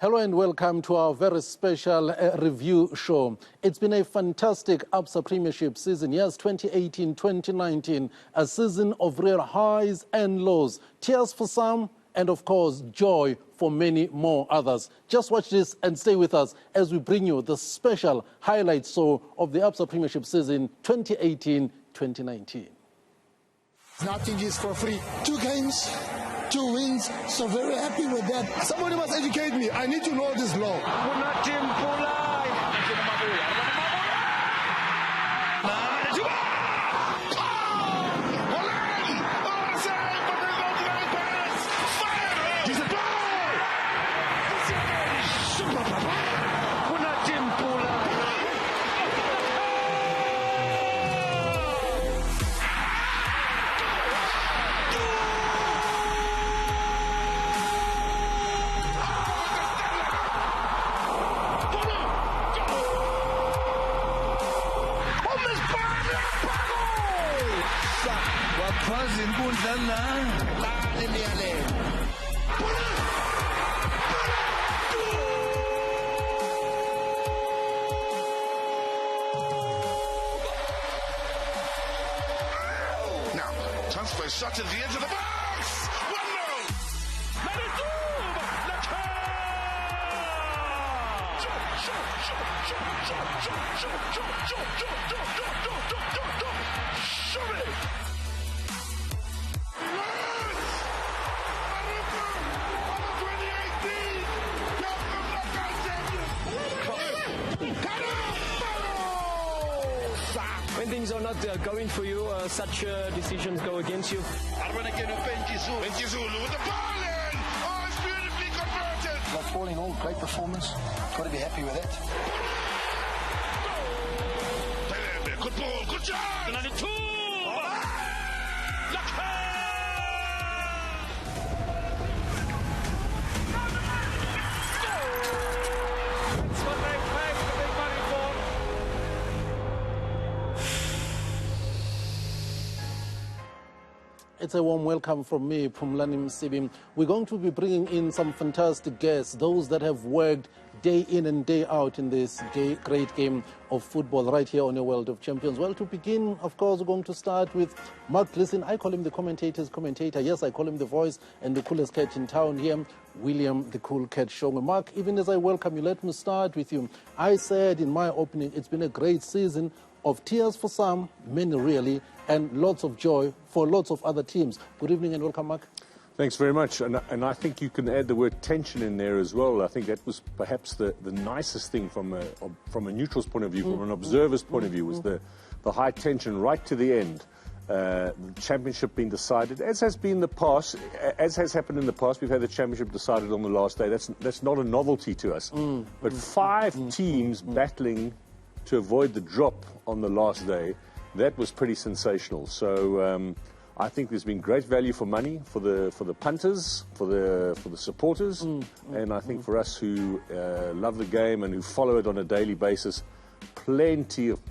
Hello and welcome to our very special review show. It's been a fantastic Absa Premiership season. Yes, 2018-2019, a season of real highs and lows. Tears for some, and of course, joy for many more others. Just watch this and stay with us as we bring you the special highlight show of the Absa Premiership season 2018-2019. Nothing is for free. 2 games, 2 wins, so very happy with that. Somebody must educate me. I need to know this law. Now, transfer shot at the edge of the box! 1-0! When things are not going for you, such decisions go against you. Amazulu with the ball in! Oh, it's beautifully converted! But all in all, great performance. Got to be happy with that. Good ball, good job! Another 2! It's a warm welcome from me, Phumlani Msibi. We're going to be bringing in some fantastic guests, those that have worked day in and day out in this great game of football right here on your World of Champions. Well, to begin, of course, we're going to start with Mark Gleason. I call him the commentator's commentator. Yes, I call him the voice and the coolest cat in town here, William the Cool Cat Show. Mark, even as I welcome you, let me start with you. I said in my opening, it's been a great season of tears for some, many really, and lots of joy for lots of other teams. Good evening and welcome, Mark. Thanks very much. And I think you can add the word tension in there as well. I think that was perhaps the nicest thing from a neutral's point of view, from an observer's point of view, was the high tension right to the end. The championship being decided, as has been the past, as has happened in the past. We've had the championship decided on the last day. That's not a novelty to us. But 5 teams battling to avoid the drop on the last day, that was pretty sensational. So I think there's been great value for money for the punters, for the supporters, and I think for us who love the game and who follow it on a daily basis, plenty of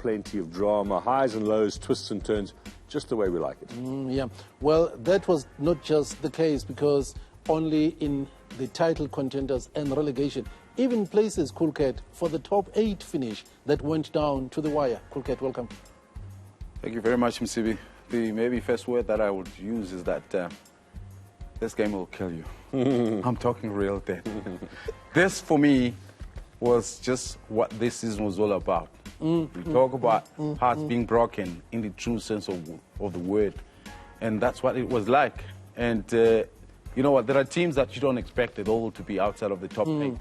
drama, highs and lows, twists and turns, just the way we like it. Yeah, well, that was not just the case, because only in the title contenders and relegation, even places, Cool Cat, for the top 8 finish that went down to the wire. Cool Cat, welcome. Thank you very much, Msibi. The maybe first word that I would use is that this game will kill you. I'm talking real dead. This, for me, was just what this season was all about. We talk about hearts being broken in the true sense of the word. And that's what it was like. And you know what, there are teams that you don't expect at all to be outside of the top 8.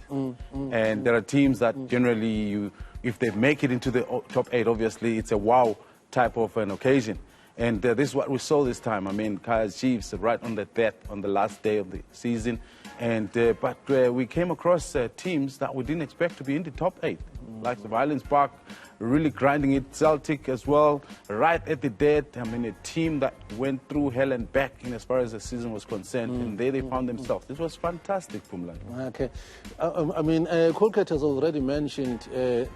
And there are teams that generally, if they make it into the top 8, obviously it's a wow type of an occasion. And this is what we saw this time. I mean, Kai's Chiefs right on the death on the last day of the season. And but we came across teams that we didn't expect to be in the top 8. Like the Highlands Park, really grinding it. Celtic as well, right at the dead. I mean, a team that went through hell and back in as far as the season was concerned, and there they found themselves. This was fantastic, Phumlani. Okay. I mean, Colquitt has already mentioned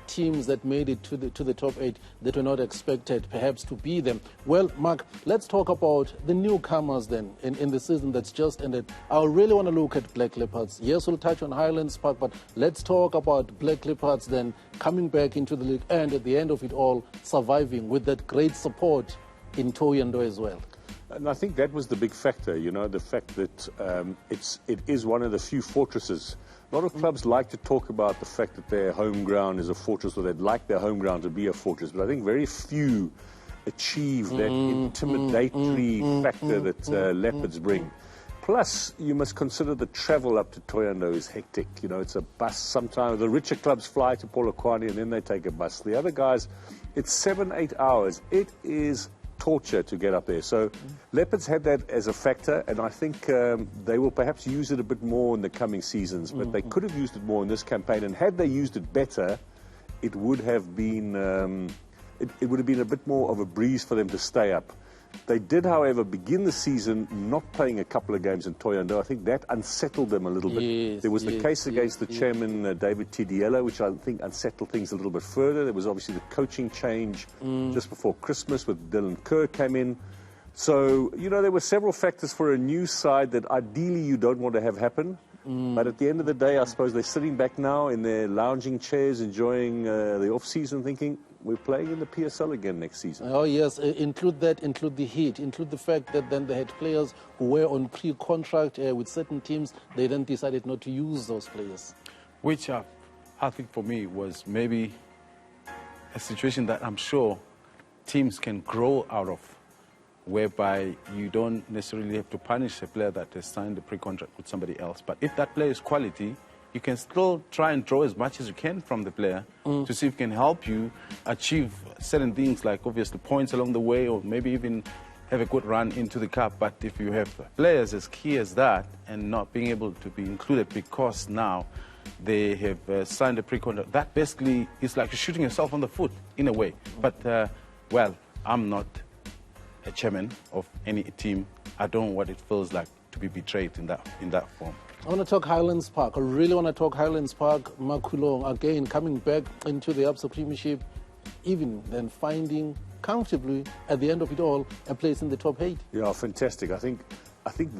teams that made it to the top 8 that were not expected perhaps to be them. Well, Mark, let's talk about the newcomers then in the season that's just ended. I really want to look at Black Leopards. Yes, we'll touch on Highlands Park, but let's talk about Black Leopards then coming back into the league and at the end of it all surviving with that great support in Thohoyandou as well. And I think that was the big factor, you know, the fact that it is one of the few fortresses. A lot of clubs like to talk about the fact that their home ground is a fortress, or they'd like their home ground to be a fortress, but I think very few achieve that intimidatory factor that Leopards bring. Plus, you must consider the travel up to Thohoyandou is hectic. You know, it's a bus sometimes. The richer clubs fly to Polokwane and then they take a bus. The other guys, it's 7-8 hours. It is torture to get up there. So Leopards had that as a factor, and I think they will perhaps use it a bit more in the coming seasons, but they could have used it more in this campaign, and had they used it better, it would have been it would have been a bit more of a breeze for them to stay up. They did, however, begin the season not playing a couple of games in Thohoyandou. I think that unsettled them a little bit. Yes, there was the case against the chairman, David Tidiela, which I think unsettled things a little bit further. There was obviously the coaching change just before Christmas with Dylan Kerr came in. So, you know, there were several factors for a new side that ideally you don't want to have happen. But at the end of the day, I suppose they're sitting back now in their lounging chairs, enjoying the off-season, thinking, we're playing in the PSL again next season. Oh, yes. Include that, include the heat, include the fact that then they had players who were on pre-contract with certain teams. They then decided not to use those players. Which I think for me was maybe a situation that I'm sure teams can grow out of, whereby you don't necessarily have to punish a player that has signed a pre-contract with somebody else. But if that player is quality, you can still try and draw as much as you can from the player to see if it can help you achieve certain things, like obviously points along the way, or maybe even have a good run into the cup. But if you have players as key as that and not being able to be included because now they have signed a pre-contract, that basically is like shooting yourself on the foot in a way. But, well, I'm not a chairman of any team. I don't know what it feels like to be betrayed in that form. I want to talk Highlands Park. I really want to talk Highlands Park. Makulong, again, coming back into the Absa Premiership, even then finding comfortably, at the end of it all, a place in the top 8. Yeah, fantastic. I think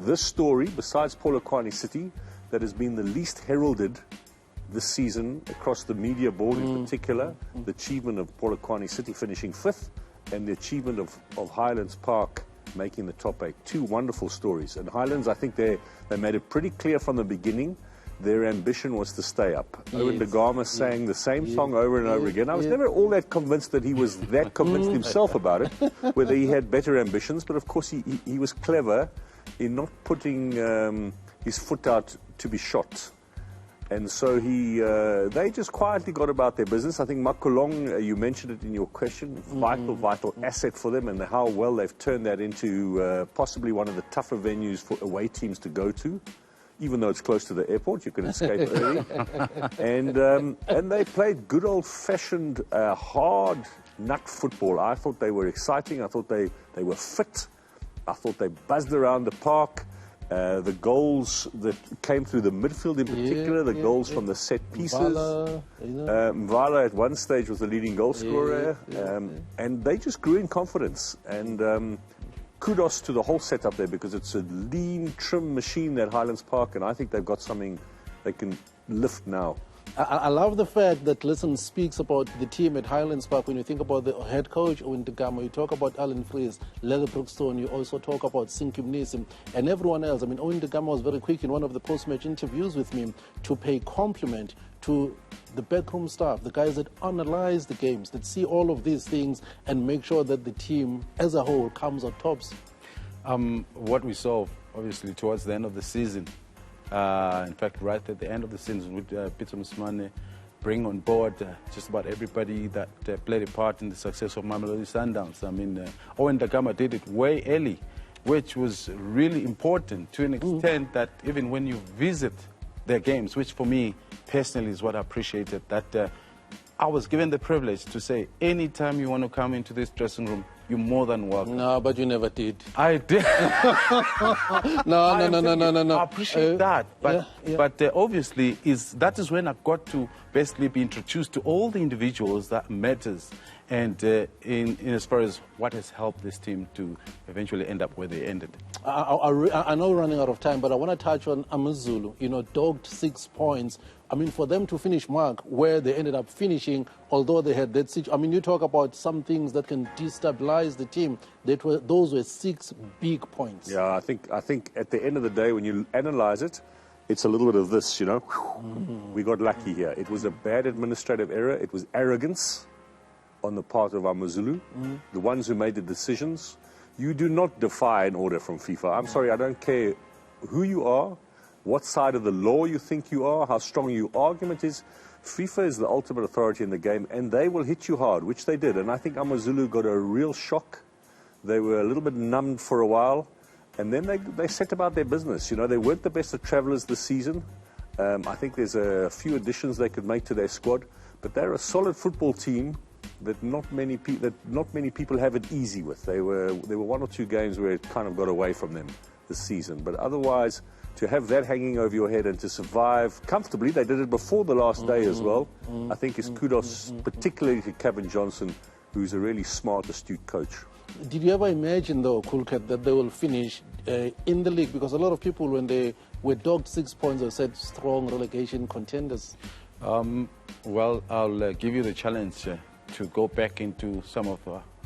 this story, besides Polokwane City, that has been the least heralded this season across the media board in particular, the achievement of Polokwane City finishing 5th, and the achievement of Highlands Park making the top 8. Two wonderful stories. And Highlands, I think they made it pretty clear from the beginning their ambition was to stay up. Yes. Owen Dagama sang the same song over and over again. I was never all that convinced that he was that convinced himself about it, whether he had better ambitions, but of course he was clever in not putting his foot out to be shot. And so they just quietly got about their business. I think Makulong, you mentioned it in your question, vital asset for them, and how well they've turned that into possibly one of the tougher venues for away teams to go to. Even though it's close to the airport, you can escape early. And they played good old-fashioned, hard nut football. I thought they were exciting. I thought they were fit. I thought they buzzed around the park. The goals that came through the midfield in particular, the goals from the set pieces. Mvala at one stage was the leading goal scorer. And they just grew in confidence. And kudos to the whole setup there, because it's a lean, trim machine, that Highlands Park, and I think they've got something they can lift now. I love the fact that Listen speaks about the team at Highlands Park. When you think about the head coach, Owen Dagama, you talk about Alan Fries, Lele Brookstone, you also talk about Sinkim Nisim, and everyone else. I mean, Owen Dagama was very quick in one of the post-match interviews with me to pay compliment to the backroom staff, the guys that analyze the games, that see all of these things and make sure that the team as a whole comes out tops. What we saw, obviously, towards the end of the season, in fact, right at the end of the season, with Peter Musmane bring on board just about everybody that played a part in the success of Mamelodi Sundowns. I mean, Owen Dagama did it way early, which was really important to an extent that even when you visit their games, which for me personally is what I appreciated, that I was given the privilege to say, anytime you want to come into this dressing room, you're more than welcome. No, but you never did. I did. No. I appreciate that. But, yeah. but obviously, that is when I got to basically be introduced to all the individuals that matters. And in as far as what has helped this team to eventually end up where they ended. I know we're running out of time, but I want to touch on Amazulu. You know, dogged 6 points. I mean, for them to finish, Mark, where they ended up finishing, although they had that situation. I mean, you talk about some things that can destabilize the team. Those were 6 big points. Yeah, I think at the end of the day, when you analyze it, it's a little bit of this, you know. We got lucky here. It was a bad administrative error. It was arrogance on the part of Amazulu, the ones who made the decisions. You do not defy an order from FIFA. I'm sorry, I don't care who you are, what side of the law you think you are, how strong your argument is. FIFA is the ultimate authority in the game, and they will hit you hard, which they did. And I think Amazulu got a real shock. They were a little bit numbed for a while, and then they set about their business. You know, they weren't the best of travellers this season. I think there's a few additions they could make to their squad, but they're a solid football team that not many people have it easy with. There were 1 or 2 games where it kind of got away from them this season. But otherwise, to have that hanging over your head and to survive comfortably, they did it before the last day as well. I think is kudos particularly to Kevin Johnson, who's a really smart, astute coach. Did you ever imagine, though, Kulkat, that they will finish in the league? Because a lot of people, when they were dogged 6 points, they said strong relegation contenders. Well, I'll give you the challenge to go back into some of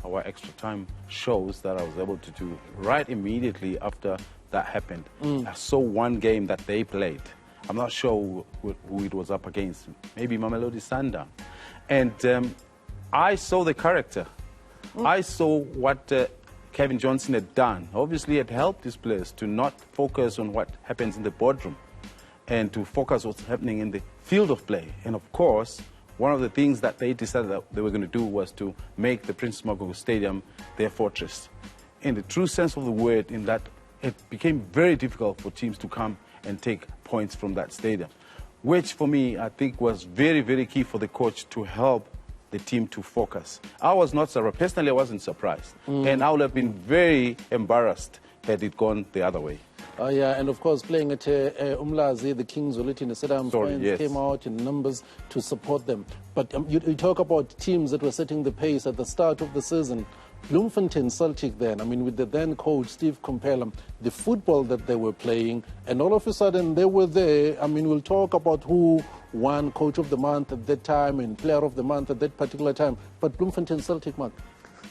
our extra time shows that I was able to do right immediately after that happened. I saw one game that they played. I'm not sure who it was up against, maybe Mamelodi Sundowns. And I saw the character. I saw what Kevin Johnson had done. Obviously, it helped his players to not focus on what happens in the boardroom and to focus on what's happening in the field of play. And of course, one of the things that they decided that they were going to do was to make the Prince Magogo Stadium their fortress. In the true sense of the word, in that it became very difficult for teams to come and take points from that stadium, which for me, I think was very, very key for the coach to help the team to focus. I was not surprised. Personally, I wasn't surprised. And I would have been very embarrassed had it gone the other way. Oh, yeah, and of course, playing at Umlazi, the Kings Oliti, the Saddam fans came out in numbers to support them. But you talk about teams that were setting the pace at the start of the season. Bloemfontein Celtic then, I mean, with the then coach, Steve Compella, the football that they were playing, and all of a sudden they were there. I mean, we'll talk about who won Coach of the Month at that time and Player of the Month at that particular time. But Bloemfontein Celtic, Mark.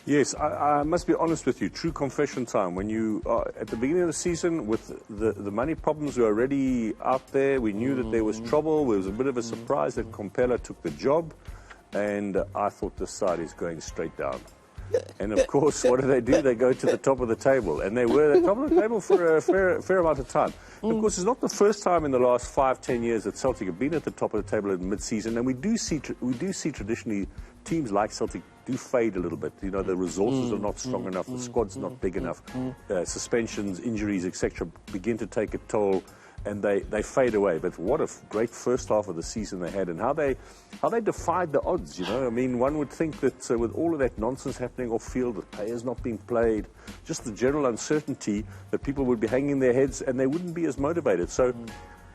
Yes, I must be honest with you, true confession time. When you at the beginning of the season, with the money problems were already out there, we knew that there was trouble. There was a bit of a surprise that Compella took the job, and I thought this side is going straight down. And of course, what do? They go to the top of the table, and they were at the top of the table for a fair amount of time. And of course, it's not the first time in the last 5-10 years that Celtic have been at the top of the table in mid-season, and we do see traditionally teams like Celtic do fade a little bit. You know, the resources are not strong enough, the squad's not big enough, suspensions, injuries, etc. begin to take a toll, and they fade away. But what a great first half of the season they had, and how they defied the odds. You know, I mean, one would think that with all of that nonsense happening off field, the players not being played, just the general uncertainty, that people would be hanging their heads and they wouldn't be as motivated. So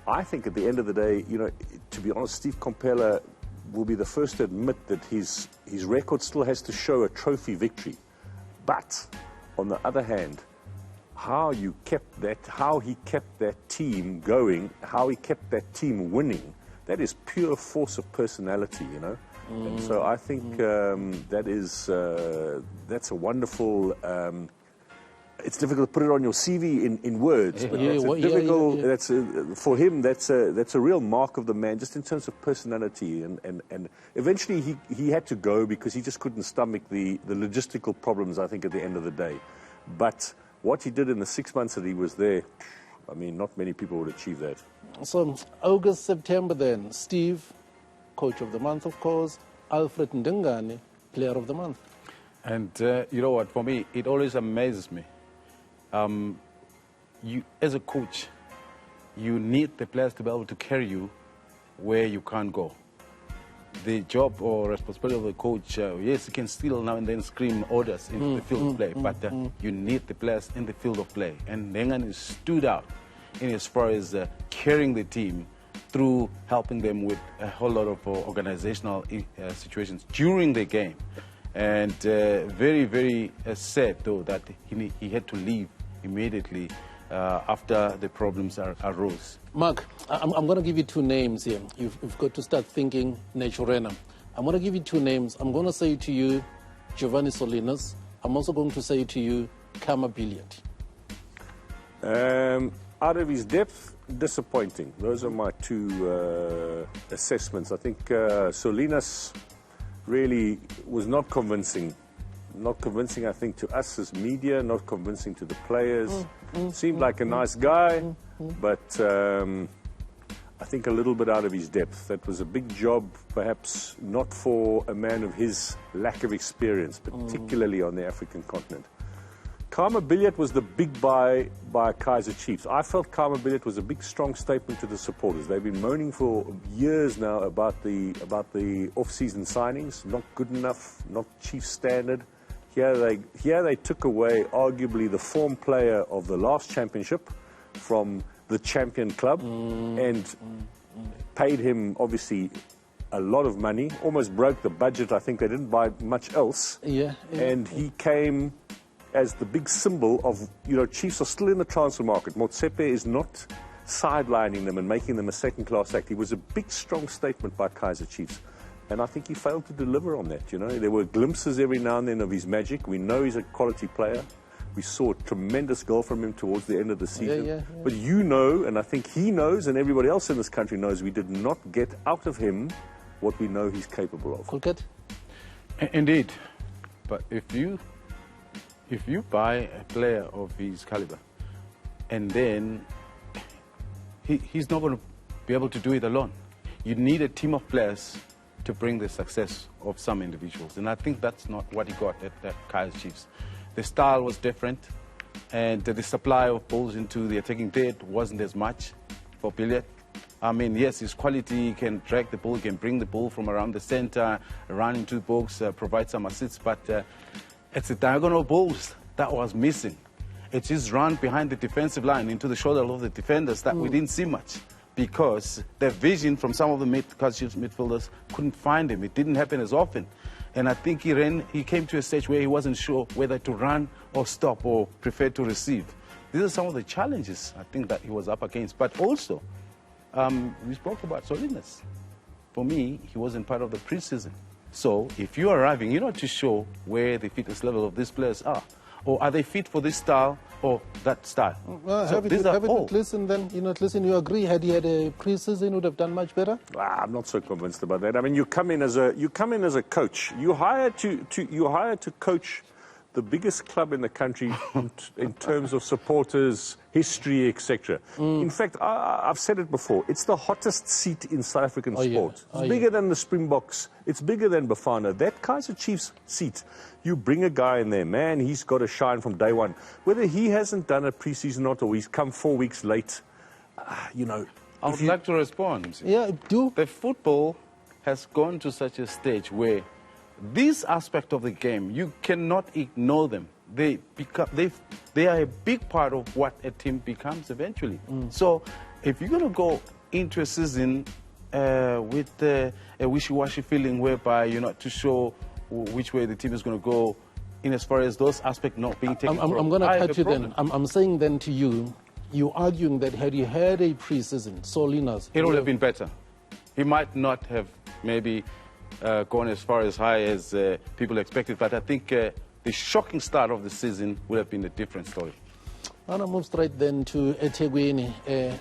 I think at the end of the day, you know, to be honest, Steve Compella will be the first to admit that his record still has to show a trophy victory. But on the other hand, how he kept that team going, how he kept that team winning, that is pure force of personality, you know. And so I think that's a wonderful. It's difficult to put it on your CV in words, but for him, that's a real mark of the man, just in terms of personality. And eventually he had to go because he just couldn't stomach the logistical problems, I think, at the end of the day. But what he did in the 6 months that he was there, I mean, not many people would achieve that. So August, September then, Steve, Coach of the Month, of course, Alfred Ndengane, Player of the Month. And you know what, for me, it always amazes me. You, as a coach, you need the players to be able to carry you where you can't go. the job or responsibility of the coach, yes, he can still now and then scream orders into the field of play, but you need the players in the field of play. And Nengan stood out in as far as carrying the team through helping them with a whole lot of organizational situations during the game. And very, very sad, though, that he had to leave immediately after the problems arose. Mark, I'm going to give you two names here. You've got to start thinking Naturena. I'm going to give you two names. I'm going to say to you Giovanni Solinas. I'm also going to say to you Kama Billiard. Out of his depth, disappointing. Those are my two assessments. I think Solinas really was not convincing. Not convincing, I think, to us as media, not convincing to the players. Seemed like a nice guy, but I think a little bit out of his depth. That was a big job, perhaps not for a man of his lack of experience, particularly on the African continent. Karma Billiard was the big buy by Kaizer Chiefs. I felt Karma Billiard was a big, strong statement to the supporters. They've been moaning for years now about the off-season signings, not good enough, not Chiefs standard. Here they took away arguably the form player of the last championship from the champion club and paid him obviously a lot of money, almost broke the budget. I think they didn't buy much else. And he came as the big symbol of, Chiefs are still in the transfer market. Motsepe is not sidelining them and making them a second-class act. He was a big, strong statement by Kaizer Chiefs. And I think he failed to deliver on that, There were glimpses every now and then of his magic. We know he's a quality player. We saw a tremendous goal from him towards the end of the season. But and I think he knows, and everybody else in this country knows, we did not get out of him what we know he's capable of. Colgate? Indeed. But if you buy a player of his caliber, and then he's not going to be able to do it alone. You need a team of players to bring the success of some individuals. And I think that's not what he got at Kaizer Chiefs. The style was different, and the supply of balls into the attacking third wasn't as much for Billiard. I mean, yes, his quality, he can drag the ball, he can bring the ball from around the center, run into the box, provide some assists, but it's the diagonal balls that was missing. It's his run behind the defensive line into the shoulder of the defenders that we didn't see much, because the vision from some of the Kaizer Chiefs midfielders couldn't find him. It didn't happen as often. And I think he came to a stage where he wasn't sure whether to run or stop or prefer to receive. These are some of the challenges I think that he was up against. But also, we spoke about Solinas. For me, he wasn't part of the preseason. So if you're arriving, you're not too sure where the fitness level of these players are. Or are they fit for this style or that style? Well, have it listen then, listen, you agree, had he had a pre-season, would have done much better? I'm not so convinced about that. I mean, you come in as a coach. You hire to coach the biggest club in the country in terms of supporters, history, etc. In fact, I've said it before, it's the hottest seat in South African sport. It's bigger than the Springboks. It's bigger than Bafana. That Kaizer Chiefs seat, you bring a guy in there, man, he's got to shine from day one. Whether he hasn't done a pre-season or not, or he's come 4 weeks late, I would like to respond. Yeah, do. The football has gone to such a stage where this aspect of the game, you cannot ignore them. They are a big part of what a team becomes eventually. So if you're going to go into a season with a wishy-washy feeling whereby you're not too sure which way the team is going to go, in as far as those aspects not being taken care of, I'm going to cut you then. I'm saying then to you, you're arguing that had you had a pre-season, Solinas, it would have been better. He might not have maybe gone as far as high as people expected, but I think the shocking start of the season would have been a different story. I'm going to move straight then to eThekwini,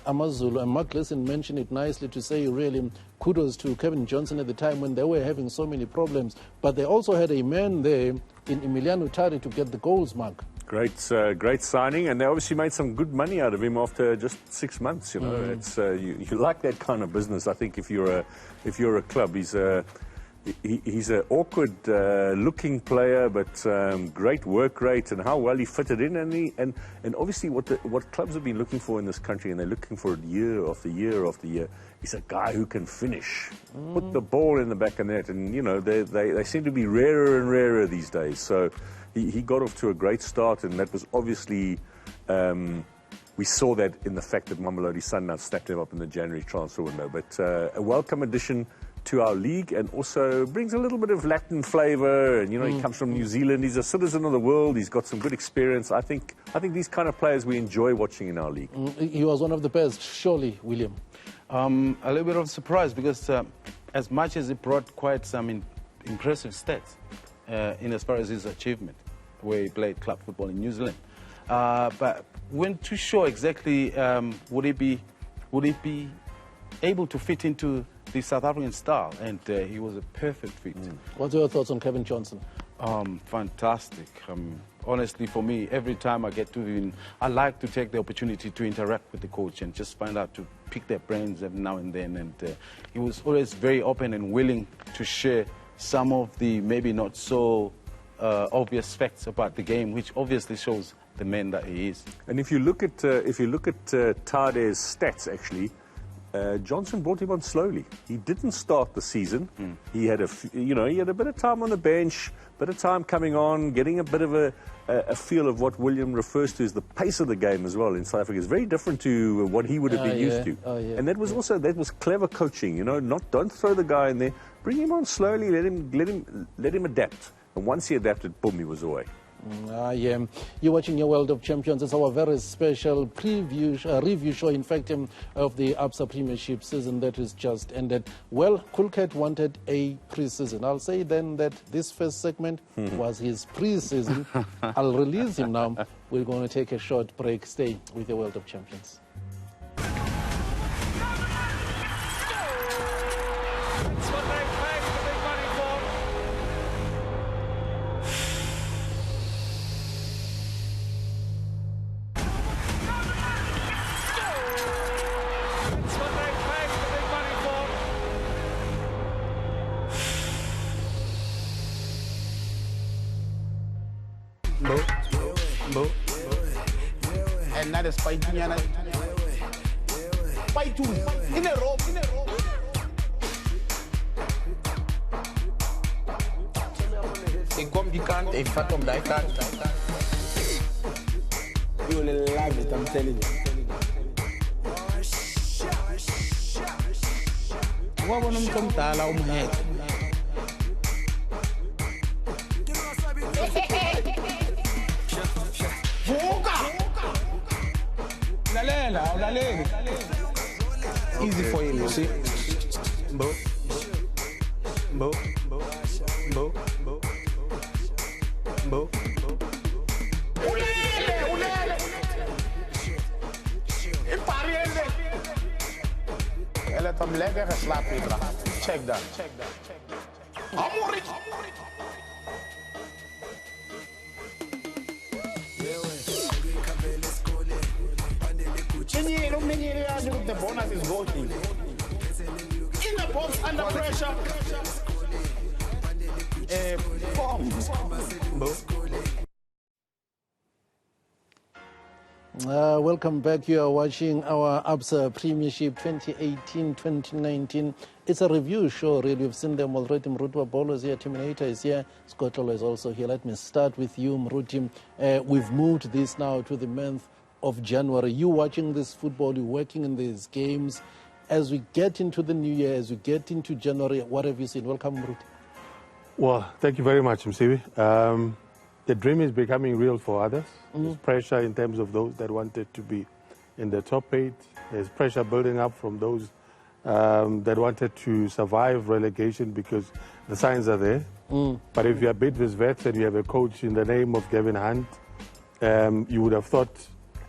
Amazulu. And Mark Lesson mentioned it nicely to say really kudos to Kevin Johnson at the time when they were having so many problems. But they also had a man there in Emiliano Tari to get the goals, Mark. Great signing, and they obviously made some good money out of him after just 6 months. It's you like that kind of business. I think if you're a club, he's he's an awkward-looking player, but great work rate, and how well he fitted in. And obviously, what clubs have been looking for in this country, and they're looking for it year after year after year, is a guy who can finish, put the ball in the back of the net. And they seem to be rarer and rarer these days. So he got off to a great start, and that was obviously. We saw that in the fact that Mamelodi Sundowns snapped him up in the January transfer window. But a welcome addition to our league, and also brings a little bit of Latin flavour. And he comes from New Zealand. He's a citizen of the world. He's got some good experience. I think these kind of players we enjoy watching in our league. He was one of the best, surely, William. A little bit of surprise, because as much as he brought quite some impressive stats in as far as his achievement, where he played club football in New Zealand, but weren't too sure exactly would he be able to fit into the South African style, and he was a perfect fit. What are your thoughts on Kevin Johnson? Fantastic. Honestly, for me, every time I get to I like to take the opportunity to interact with the coach and just find out, to pick their brains every now and then. And he was always very open and willing to share some of the maybe not so obvious facts about the game, which obviously shows the man that he is. And if you look at Tade's stats, actually, Johnson brought him on slowly. He didn't start the season. He had he had a bit of time on the bench, bit of time coming on, getting a bit of a feel of what William refers to as the pace of the game as well in South Africa. It's very different to what he would have been used to. And that was also clever coaching. Don't throw the guy in there. Bring him on slowly. Let him adapt. And once he adapted, boom, he was away. You're watching your World of Champions. It's our very special review show, in fact, of the Absa Premiership season that is just ended. Well, Kulket wanted a pre-season. I'll say then that this first segment was his pre-season. I'll release him now. We're going to take a short break. Stay with your World of Champions. And that is fighting in a rope. Ik kom die kant, ik vat op die kant. You will love it, I'm telling you. Wat we hem komt halen omheen. Easy for him, you see. Bo. Hij let hem lekker geslapen, Petra. Check dat. Amorit. The bonus is voting. In the box, under pressure. Welcome back. You are watching our Absa Premiership 2018-2019. It's a review show, really. You've seen them already. Mruti Bolo is here. Terminator is here. Scotland is also here. Let me start with you, Mruti. We've moved this now to the month of January. You watching this football, you working in these games. As we get into the new year, as we get into January, what have you seen? Welcome, Mruti. Well, thank you very much, Msibi. The dream is becoming real for others. There's pressure in terms of those that wanted to be in the top 8. There's pressure building up from those that wanted to survive relegation, because the signs are there. But if you're Bidvis vets and you have a coach in the name of Gavin Hunt, you would have thought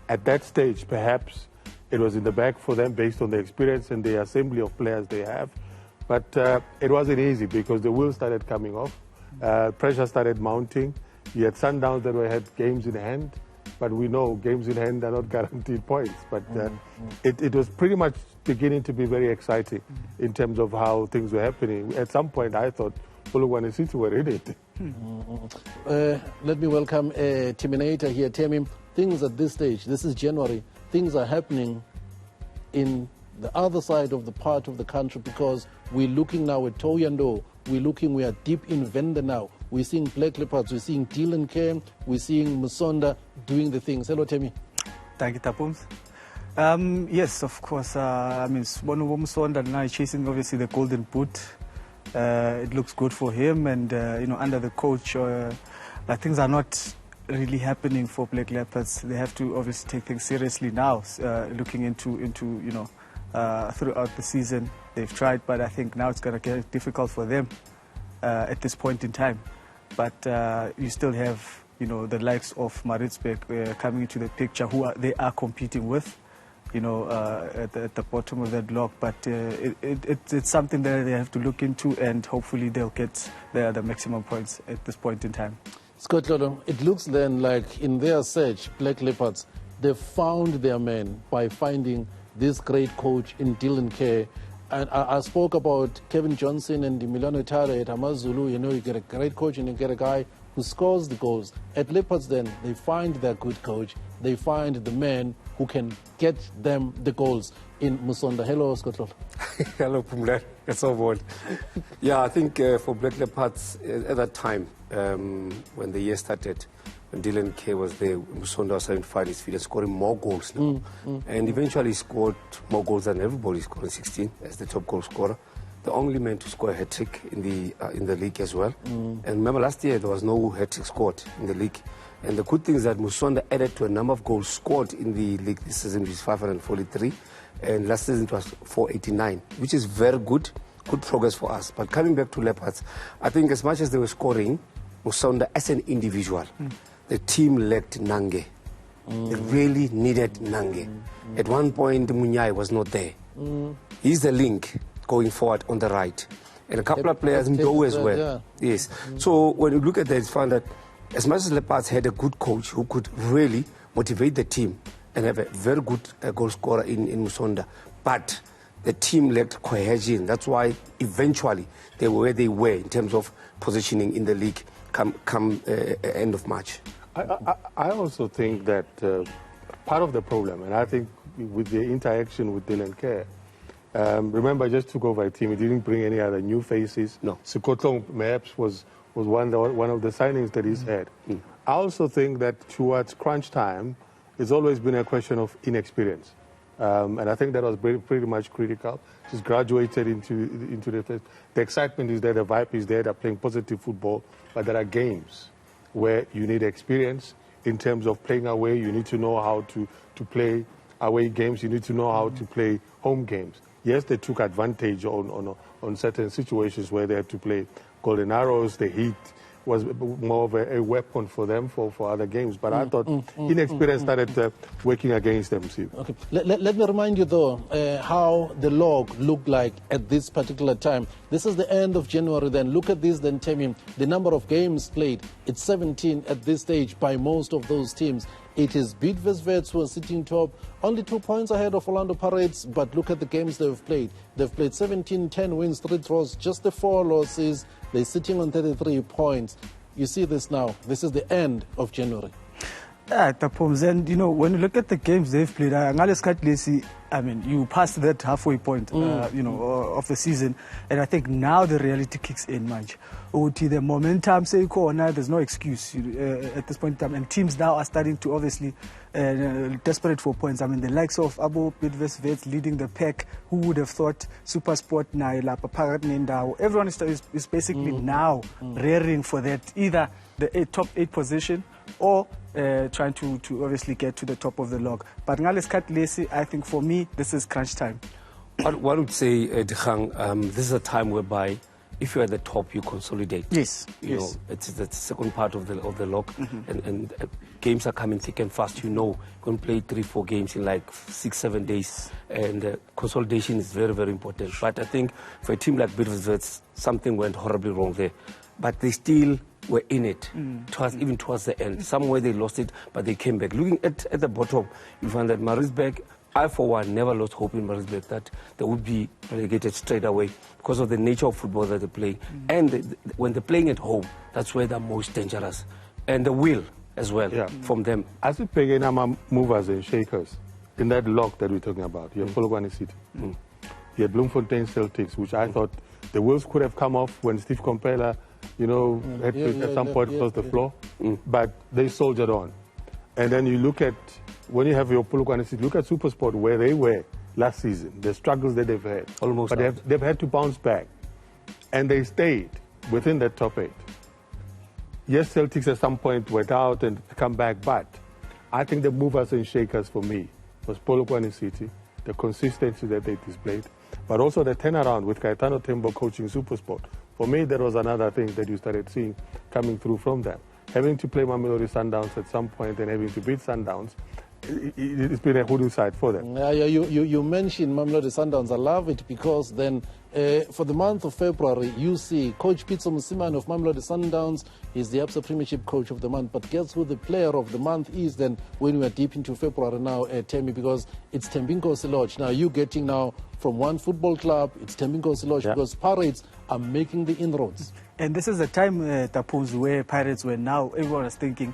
at that stage, perhaps, it was in the bag for them based on the experience and the assembly of players they have. But it wasn't easy, because the wheels started coming off. Pressure started mounting. You had Sundowns that had games in hand. but we know games in hand are not guaranteed points. But it was pretty much beginning to be very exciting in terms of how things were happening. At some point, I thought Phumlani Msibi were in it. Let me welcome Terminator here. Temi, things at this stage, this is January, things are happening in the other side of the part of the country, because we're looking now at Toyando, we are deep in Venda now. We're seeing Black Leopards, we're seeing Dylan Kerr, we're seeing Musonda doing the things. Hello, Temi. Thank you, Tapums. Yes, of course. I mean, Musonda now chasing obviously the Golden Boot. It looks good for him, and under the coach, things are not really happening for Black Leopards. They have to obviously take things seriously now, looking into throughout the season. They've tried, but I think now it's going to get difficult for them at this point in time. But you still have, the likes of Maritzburg coming into the picture, who they are competing with, at the bottom of that block. But it's something that they have to look into, and hopefully they'll get the maximum points at this point in time. Scott Lolo, it looks then like in their search, Black Leopards, they found their man by finding this great coach in Dylan Kerr. And I spoke about Kevin Johnson and Emiliano Tare at Amazulu. You get a great coach and you get a guy who scores the goals. At Leopards then, they find their good coach. They find the man who can get them the goals in Musonda. Hello, Scott Lolo. Hello, Phumlani. It's all good. Yeah, I think for Black Leopards, at that time, when the year started, when Dylan Kerr was there, Musonda was having to find his feet and scoring more goals now. And eventually he scored more goals than everybody, scoring 16 as the top goal scorer. The only man to score a hat-trick in the league as well. And remember, last year there was no hat-trick scored in the league. And the good thing is that Musonda added to a number of goals scored in the league this season, which is 543. And last season it was 489, which is very good progress for us. But coming back to Leopards, I think as much as they were scoring, Musonda as an individual, the team lacked Nange. They really needed Nange. At one point, Munyai was not there. He's the link going forward on the right. And a couple of players, Ndo as well. Yeah. Yes. So when you look at that, it's found that as much as Leopards had a good coach who could really motivate the team and have a very good goal scorer in Musonda, but the team lacked cohesion. That's why eventually they were where they were in terms of positioning in the league come end of March. I also think that part of the problem, and I think with the interaction with Dylan Kerr, remember, I just took over a team. He didn't bring any other new faces. No. Sikotlong Maps was one of the signings that he's had. I also think that towards crunch time, it's always been a question of inexperience. And I think that was pretty much critical. Just graduated into the excitement is there, the vibe is there, they're playing positive football, but there are games where you need experience in terms of playing away. You need to know how to play away games. You need to know how to play home games. Yes, they took advantage on certain situations where they had to play Golden Arrows. The heat was more of a weapon for them for other games. But I thought inexperience started working against them. Okay. Let me remind you, though, how the log looked like at this particular time. This is the end of January then. Look at this then, Temi. The number of games played, it's 17 at this stage by most of those teams. It is Bidvest who are sitting top, only 2 points ahead of Orlando Pirates, but look at the games they've played. They've played 17, 10 wins, 3 draws, just the 4 losses. They're sitting on 33 points. You see this now. This is the end of January. Yeah, Tapums, and when you look at the games they've played, I mean, you passed that halfway point, of the season, and I think now the reality kicks in, much. The momentum, there's no excuse at this point in time, and teams now are starting to obviously desperate for points. I mean, the likes of Abo Bidvest leading the pack. Who would have thought SuperSport now? Everyone is basically now rearing for that, either the top 8 position or trying to obviously get to the top of the log. But I think for me, this is crunch time. One would say, Dikgang, this is a time whereby if you're at the top, you consolidate. Yes. You know, it's the second part of the log, and games are coming thick and fast. You're going to play 3-4 games in like 6-7 days, and consolidation is very, very important. But I think for a team like Bidvest, something went horribly wrong there. But they still were in it, even towards the end. Somewhere they lost it, but they came back. Looking at the bottom, you find that Maritzburg, I for one never lost hope in Maritzburg that they would be relegated straight away because of the nature of football that they play. And when they're playing at home, that's where they're most dangerous. And the will as well from them. As we play in movers and shakers, in that lock that we're talking about, you have Phumlani City. You had Bloemfontein Celtics, which I thought the wheels could have come off when Steve Compella, had at some point closed the floor. But they soldiered on. And then you look at, when you have your Phumlani City, look at SuperSport, where they were last season, the struggles that they've had. But they've had to bounce back. And they stayed within that top 8. Yes, Celtics at some point went out and come back, but I think the movers and shakers for me was Phumlani City, the consistency that they displayed, but also the turnaround with Caetano Tembo coaching SuperSport. For me, that was another thing that you started seeing coming through from them. Having to play Mamelodi Sundowns at some point and having to beat Sundowns, it's been a hoodoo side for them. You mentioned Mamelodi Sundowns. I love it because then for the month of February, you see Coach Pitso Msimane of Mamelodi Sundowns is the Absa Premiership Coach of the Month. But guess who the Player of the Month is then when we are deep into February now, Temi, because it's Tembinko Siloj. Now you're getting now from one football club, it's Tembinko Siloj because Pirates are making the inroads. And this is the time, Tapuz, where Pirates were now, everyone was thinking,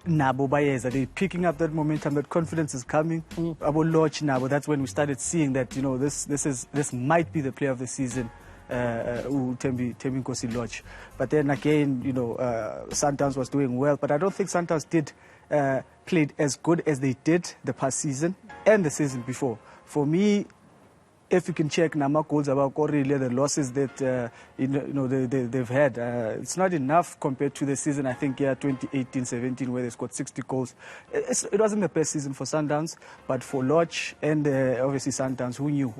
Nabo Bayeza, they're picking up that momentum, that confidence is coming. About Lodge Nabo, that's when we started seeing that, this might be the player of the season, Tembinko Siloj. But then again, Sundowns was doing well, but I don't think Sundowns played as good as they did the past season and the season before. For me, if you can check Nama goals about Korile, the losses that they've had, it's not enough compared to the season, I think, 2018-17, where they scored 60 goals. It wasn't the best season for Sundowns, but for Lodge and obviously Sundowns, who knew?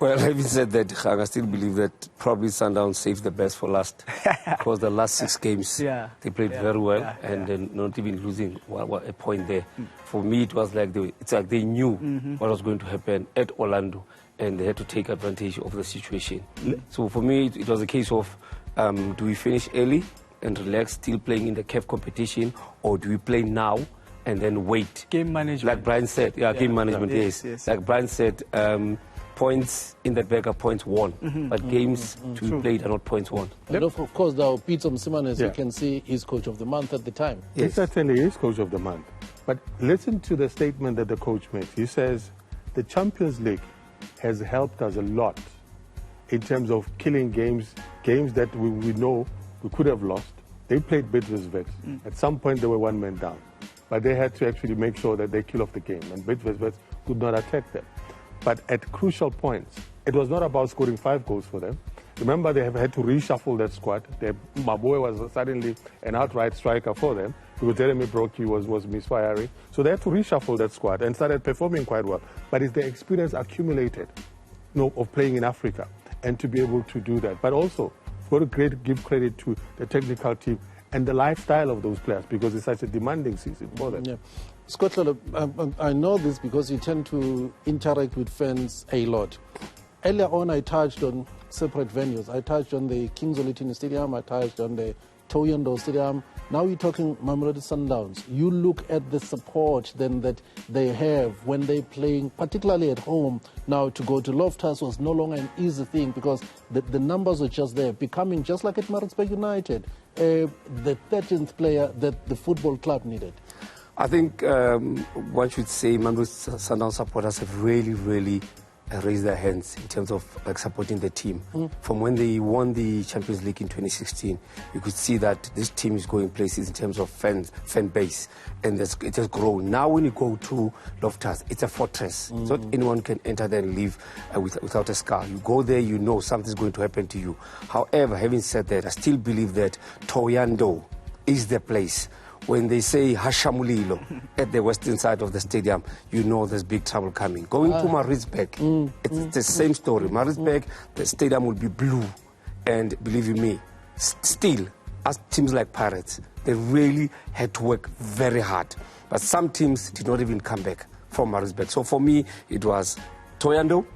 Well, having said that, I still believe that probably Sundowns saved the best for last, because the last 6 games, they played very well, and then not even losing a point there. For me, it was like they knew what was going to happen at Orlando, and they had to take advantage of the situation. So for me, it was a case of, do we finish early and relax, still playing in the CAF competition, or do we play now and then wait? Game management. Like Brian said, game management, yes. Like Brian said, points in the bag are points won, but games to be played are not points won. And of course, now Pitso Msimane, as you can see, is Coach of the Month at the time. He certainly is Coach of the Month. But listen to the statement that the coach makes. He says, the Champions League has helped us a lot in terms of killing games that we know we could have lost. They played Bidvest. At some point, they were one man down. But they had to actually make sure that they kill off the game, and Bidvest could not attack them. But at crucial points, it was not about scoring 5 goals for them. Remember, they have had to reshuffle that squad. Maboe was suddenly an outright striker for them, because Jeremy Brockie was misfiring. So they had to reshuffle that squad and started performing quite well. But it's the experience accumulated of playing in Africa and to be able to do that. But also, got to give credit to the technical team and the lifestyle of those players, because it's such a demanding season for them. Yeah. Scott, I know this because you tend to interact with fans a lot. Earlier on, I touched on separate venues. I touched on the Kings Olitini Stadium. I touched on the Toyando Stadium. Now we're talking Mamelodi Sundowns. You look at the support then that they have when they're playing, particularly at home. Now to go to Loftus was no longer an easy thing because the numbers were just there, becoming just like at Maritzburg United, the 13th player that the football club needed. I think one should say Mamelodi Sundowns supporters have really raised their hands in terms of supporting the team. From when they won the Champions League in 2016, you could see that this team is going places in terms of fan base, and it has grown. Now when you go to Loftus, it's a fortress. So anyone can enter there and leave without a scar. You go there, you know something's going to happen to you. However, having said that, I still believe that Toyando is the place. When they say Hashamulilo at the western side of the stadium, you know there's big trouble coming. Going to Maritzburg, it's the same story. Maritzburg, the stadium will be blue. And believe you me, still, as teams like Pirates, they really had to work very hard. But some teams did not even come back from Maritzburg. So for me, it was Toyando,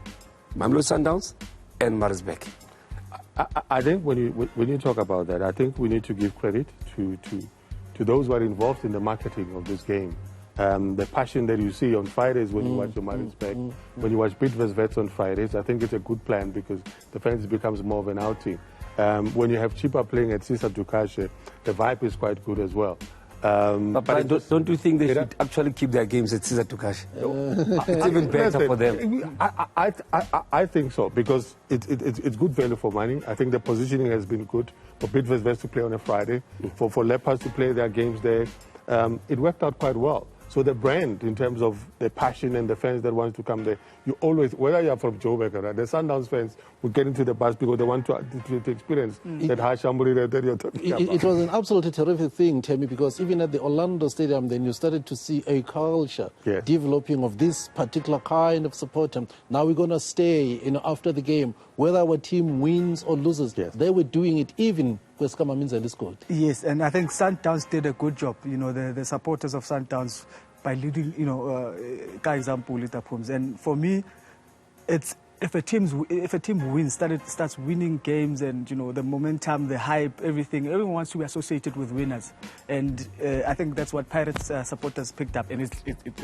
Mamelodi Sundowns, and Maritzburg. I think when you talk about that, I think we need to give credit to those who are involved in the marketing of this game. The passion that you see on Fridays when you watch your Maritzburg, when you watch Bidvest Vets on Fridays, I think it's a good plan because the fans becomes more of an outing. When you have Chipa playing at Sisa Tukashe, the vibe is quite good as well. But don't you think they should actually keep their games at Sisa Tukashe? It's even better for them. I think so because it's good value for money. I think the positioning has been good for Bidvest Vets to play on a Friday, for Leopards to play their games there. It worked out quite well. So the brand, in terms of the passion and the fans that want to come there, you always, whether you're from Joburg or the Sundowns fans will get into the bus because they want to experience that high shamboli that you're talking about. It was an absolutely terrific thing, Tammy, because even at the Orlando Stadium, then you started to see a culture developing of this particular kind of supporter. Now we're going to stay, after the game, whether our team wins or loses. They were doing it even with Skamaminza scored. Yes, and I think Sundowns did a good job. The supporters of Sundowns by leading, ka example, and for me, it's if a team wins, starts winning games, and the momentum, the hype, everyone wants to be associated with winners, and I think that's what Pirates supporters picked up, and it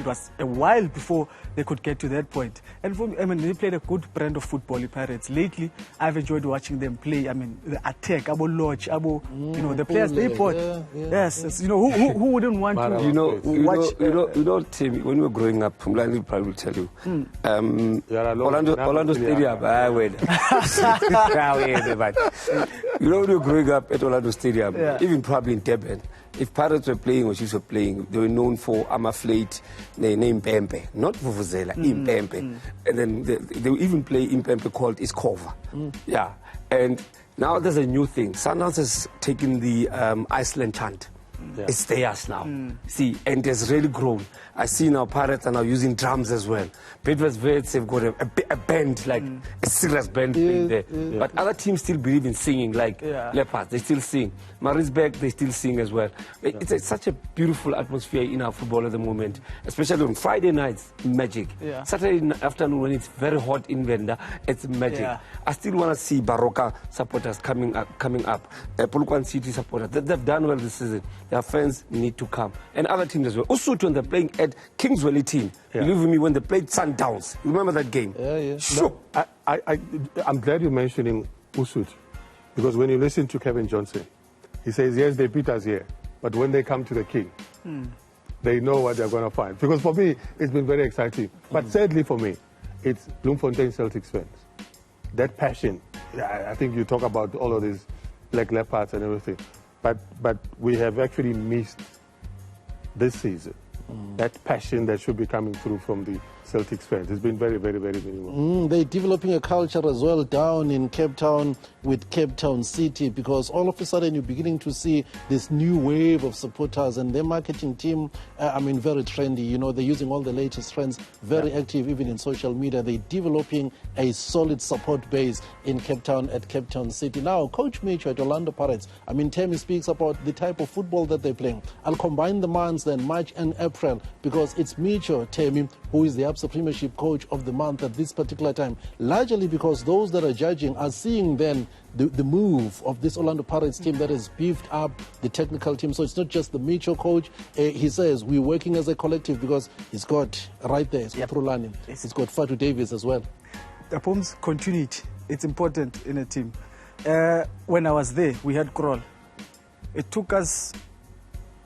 was a while before they could get to that point. And for me, they played a good brand of football, the Pirates. Lately, I've enjoyed watching them play. The attack, Abo Lodge, the players they bought. Yes, who wouldn't want to watch? Tim, when we were growing up, Phumlani probably will tell you. Orlando Stadium, when you were growing up at Orlando Stadium, even probably in Durban, if Pirates were playing or Chiefs were playing, they were known for Amaflate, name Impempe, not Vuvuzela, Impempe. And then they would even play Impempe called Iskova. Yeah. And now there's a new thing. Sundowns has taken the Iceland chant. It's theirs now. See, and it has really grown. I see now Pirates are now using drums as well. Bidvest Vets have got a band, like a serious band playing there. But other teams still believe in singing, like Leopards, they still sing. Maritzburg, they still sing as well. It's such a beautiful atmosphere in our football at the moment, especially on Friday nights, magic. Saturday afternoon when it's very hot in Venda, it's magic. I still want to see Baroka supporters coming up. Polokwane City supporters, they've done well this season. Their fans need to come. And other teams as well. Usutu, when they're playing at Kingswell team, believe me, when they played Sundowns, remember that game? Sure. No, I'm glad you're mentioning Usutu, because when you listen to Kevin Johnson, he says, yes, they beat us here, but when they come to the King, they know what they're going to find. Because for me, it's been very exciting. But sadly for me, it's Bloemfontein Celtic fans. That passion, I think you talk about all of these Black Leopards and everything, but we have actually missed this season that passion that should be coming through from the Celtics fans. It's been very, very, very minimal. They're developing a culture as well down in Cape Town with Cape Town City, because all of a sudden you're beginning to see this new wave of supporters, and their marketing team, very trendy. They're using all the latest trends, very active even in social media. They're developing a solid support base in Cape Town at Cape Town City. Now, Coach Mitchell at Orlando Pirates, Tammy speaks about the type of football that they're playing. I'll combine the months then, March and April, because it's Mitchell, Tammy, who is the Absa Premiership Coach of the Month at this particular time, largely because those that are judging are seeing then the move of this Orlando Pirates team that has beefed up the technical team. So it's not just the Mitchell coach. He says we're working as a collective, because he's got right there, he's got Phumlani. He's got Fatu Davies as well. The Pum's continuity, it's important in a team. When I was there, we had Kroll. It took us,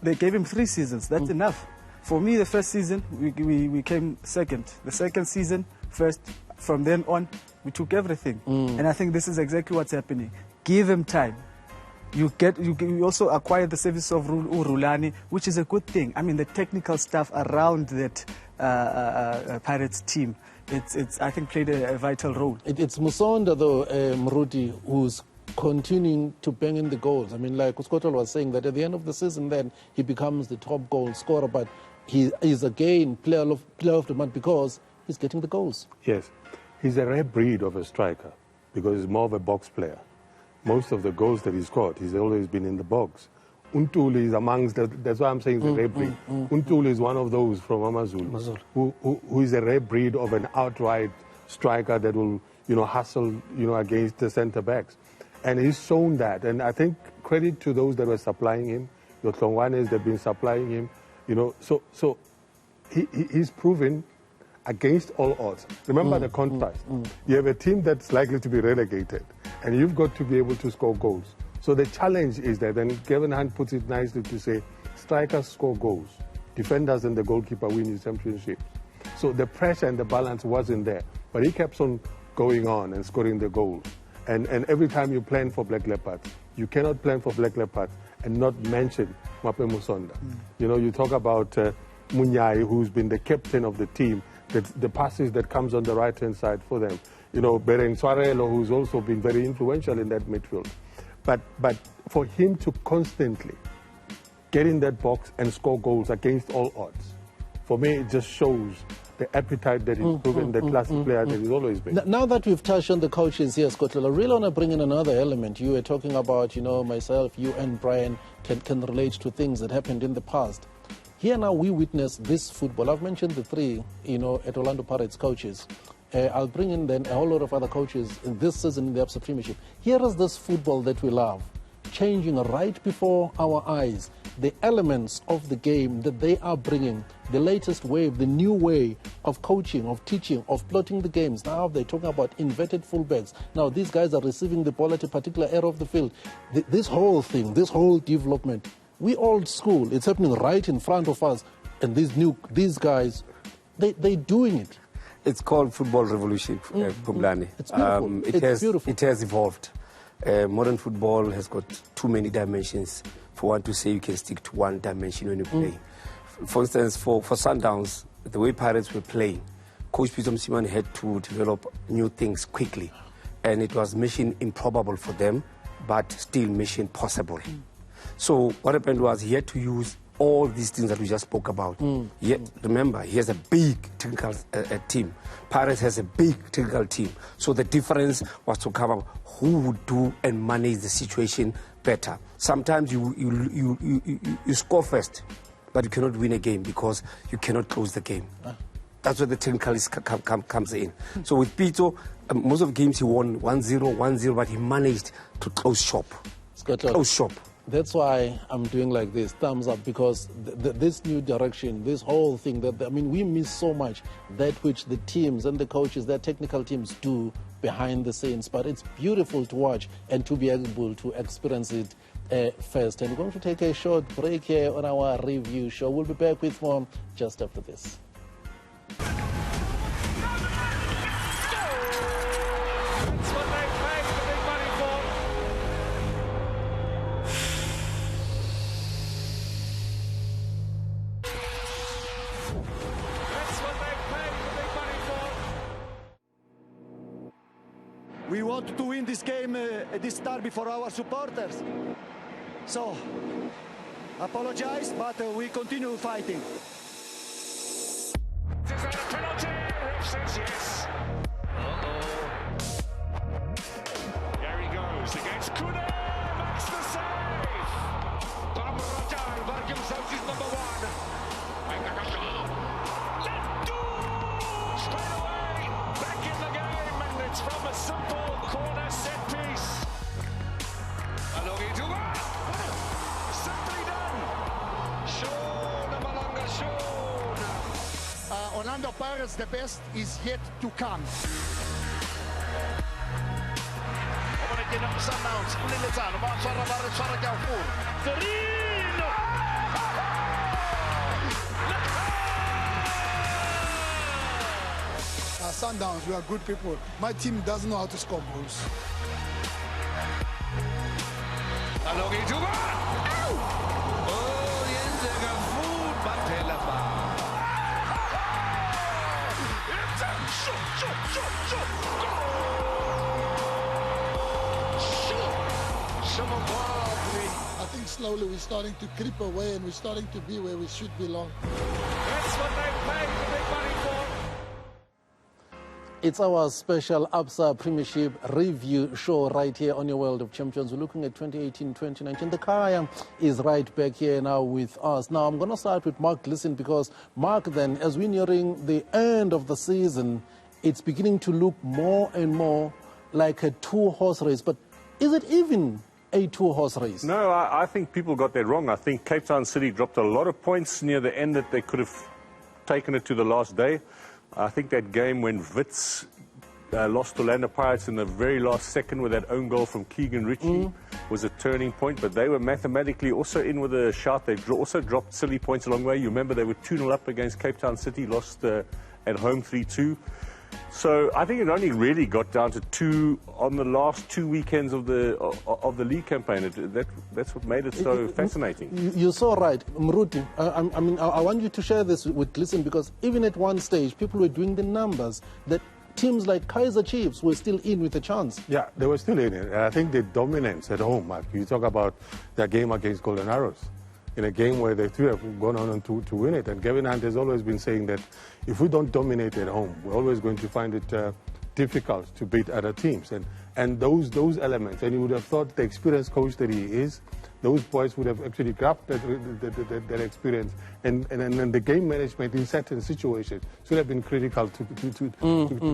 they gave him 3 seasons. That's enough. For me, the first season, we came second. The second season, first. From then on, we took everything. And I think this is exactly what's happening. Give him time. You also acquire the service of Urulani, which is a good thing. The technical stuff around that Pirates team, it's I think played a vital role. It's Musonda, though, Mruti, who's continuing to bang in the goals. Like Uskotol was saying, that at the end of the season, then he becomes the top goal scorer, but he is again player of the month because he's getting the goals. Yes, he's a rare breed of a striker because he's more of a box player. Most of the goals that he scored, he's always been in the box. Untuli is amongst that's why I'm saying he's a rare breed. Untuli is one of those from Amazulu who is a rare breed of an outright striker that will hustle against the centre backs. And he's shown that. And I think credit to those that were supplying him, the Tlongwanes, they've been supplying him, you know. So he's proven against all odds. Remember the contrast. You have a team that's likely to be relegated, and you've got to be able to score goals. So the challenge is that, and Kevin Hunt puts it nicely to say, strikers score goals, defenders and the goalkeeper win his championship. So the pressure and the balance wasn't there, but he kept on going on and scoring the goals. And every time you plan for Black Leopards, you cannot plan for Black Leopards and not mention Mape Musonda. You know, you talk about Munyai, who's been the captain of the team, the passes that comes on the right-hand side for them. You know, Beren Swarelo, who's also been very influential in that midfield. But for him to constantly get in that box and score goals against all odds, for me, it just shows the appetite that he's proven, the classic player that he's always been. Now that we've touched on the coaches here, Scotland, I really want to bring in another element. You were talking about, you know, myself, you and Brian can relate to things that happened in the past. Here now we witness this football. I've mentioned the three, you know, at Orlando Pirates coaches. I'll bring in then a whole lot of other coaches in this season in the Absa Premiership. Here is this football that we love, changing right before our eyes. The elements of the game that they are bringing, the latest wave, the new way of coaching, of teaching, of plotting the games. Now they're talking about inverted fullbacks. Now these guys are receiving the ball at a particular area of the field. This whole thing, this whole development, we old school. It's happening right in front of us, and these guys, they're doing it. It's called football revolution, Phumlani. It's beautiful. Beautiful. It has evolved. Modern football has got too many dimensions for one to say you can stick to one dimension when you play. For instance, for Sundowns, the way Pirates were playing, Coach Peter Msimane had to develop new things quickly. And it was mission improbable for them, but still mission possible. So what happened was he had to use all these things that we just spoke about. Yet, remember, he has a big technical team. Pirates has a big technical team. So the difference was to come up who would do and manage the situation better. Sometimes you score first, but you cannot win a game because you cannot close the game. That's where the technicalist comes in. So with Pito, most of the games he won 1-0, 1-0, but he managed to close shop. Close shop. That's why I'm doing like this, thumbs up, because this new direction, this whole thing, we miss so much that which the teams and the coaches, their technical teams do behind the scenes. But it's beautiful to watch and to be able to experience it first. And we're going to take a short break here on our review show. We'll be back with more just after this. We want to win this game, this derby for our supporters. So, apologize, but we continue fighting. Is that a penalty? Ref says yes. Here he goes against Kune. Makes the save. Bamrajan working himself is number one. Let do! Straight away. Back in the game, and it's from a simple corner set piece. Alogi Duba. Simply done. Sean Malanga, Sean. Orlando Pirates, the best is yet to come. Sundowns, Lilitano, Marshara Barrechara Galfour. Ferino! Sundowns, we are good people. My team doesn't know how to score goals. Alogi Duba! Oh, Yenze Galfour, Batelaba. It's a shoot! I think slowly we're starting to creep away and we're starting to be where we should belong. That's what they paid the big money for. It's our special Absa Premiership review show right here on your World of Champions. We're looking at 2018-2019. The Kaya is right back here now with us. Now, I'm going to start with Mark Gleeson because, Mark, then, as we're nearing the end of the season, it's beginning to look more and more like a two-horse race. But Is it even a two-horse race? No, I think people got that wrong. I think Cape Town City dropped a lot of points near the end that they could have taken it to the last day. I think that game when Wits lost to Orlando Pirates in the very last second with that own goal from Keegan Ritchie was a turning point, but they were mathematically also in with a shout. They also dropped silly points along the way. You remember they were 2-0 up against Cape Town City, lost at home 3-2. So I think it only really got down to 2 on the last 2 weekends of the league campaign. That's what made it so fascinating. You're so right, Mruti. I mean, I want you to share this with Listen, because even at one stage, people were doing the numbers that teams like Kaizer Chiefs were still in with a chance. Yeah, they were still in it. I think the dominance at home, Mark, you talk about their game against Golden Arrows, in a game where they three have gone on to win it. And Gavin Hunt has always been saying that if we don't dominate at home, we're always going to find it difficult to beat other teams. And those elements, and you would have thought the experienced coach that he is, those boys would have actually grabbed that experience. And the game management in certain situations should have been critical to